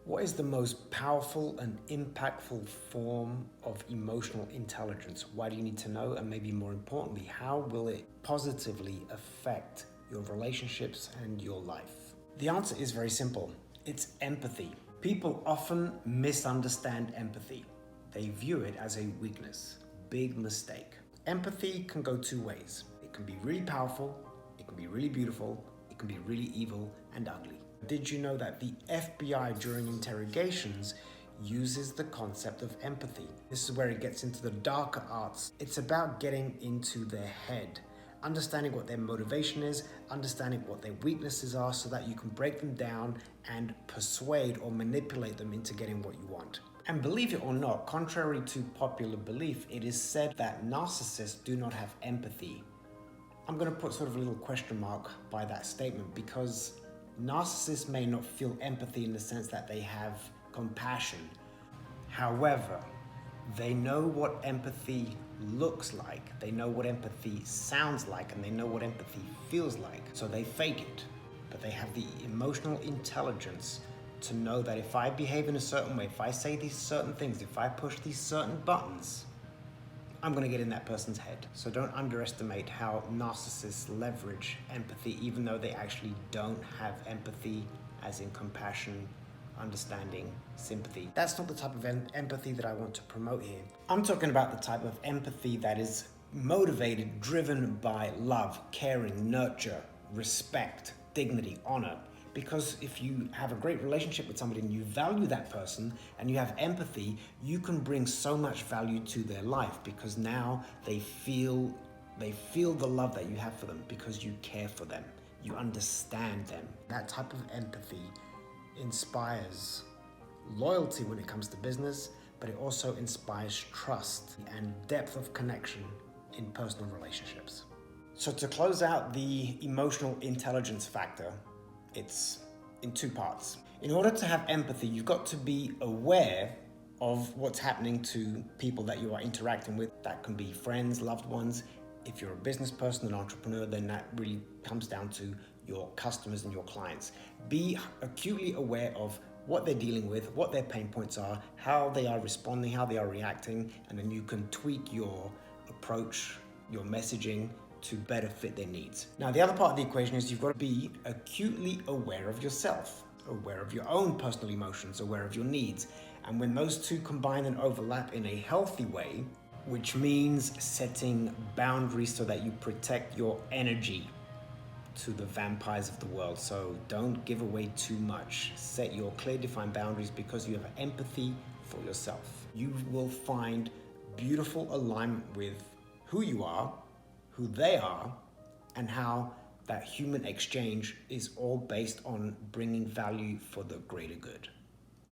What is the most powerful and impactful form of emotional intelligence? Why do you need to know? And maybe more importantly, how will it positively affect your relationships and your life? The answer is very simple. It's empathy. People often misunderstand empathy. They view it as a weakness. Big mistake. Empathy can go two ways. It can be really powerful, it can be really beautiful, it can be really evil and ugly. Did you know that the FBI during interrogations uses the concept of empathy? This is where it gets into the darker arts. It's about getting into their head, understanding what their motivation is, understanding what their weaknesses are so that you can break them down and persuade or manipulate them into getting what you want. And believe it or not, contrary to popular belief, it is said that narcissists do not have empathy. I'm going to put sort of a little question mark by that statement because narcissists may not feel empathy in the sense that they have compassion. However, they know what empathy looks like, they know what empathy sounds like, and they know what empathy feels like. So they fake it, but they have the emotional intelligence to know that if I behave in a certain way, if I say these certain things, if I push these certain buttons, I'm going to get in that person's head. So don't underestimate how narcissists leverage empathy, even though they actually don't have empathy, as in compassion, understanding, sympathy. That's not the type of empathy that I want to promote here. I'm talking about the type of empathy that is motivated, driven by love, caring, nurture, respect, dignity, honor. Because if you have a great relationship with somebody and you value that person and you have empathy, you can bring so much value to their life because now they feel the love that you have for them because you care for them, you understand them. That type of empathy inspires loyalty when it comes to business, but it also inspires trust and depth of connection in personal relationships. So to close out the emotional intelligence factor, it's in two parts. In order to have empathy, you've got to be aware of what's happening to people that you are interacting with. That can be friends, loved ones. If you're a business person, an entrepreneur, then that really comes down to your customers and your clients. Be acutely aware of what they're dealing with, what their pain points are, how they are responding, how they are reacting, and then you can tweak your approach, your messaging, to better fit their needs. Now, the other part of the equation is you've got to be acutely aware of yourself, aware of your own personal emotions, aware of your needs. And when those two combine and overlap in a healthy way, which means setting boundaries so that you protect your energy to the vampires of the world. So don't give away too much. Set your clear, defined boundaries because you have empathy for yourself. You will find beautiful alignment with who you are, who they are, and how that human exchange is all based on bringing value for the greater good.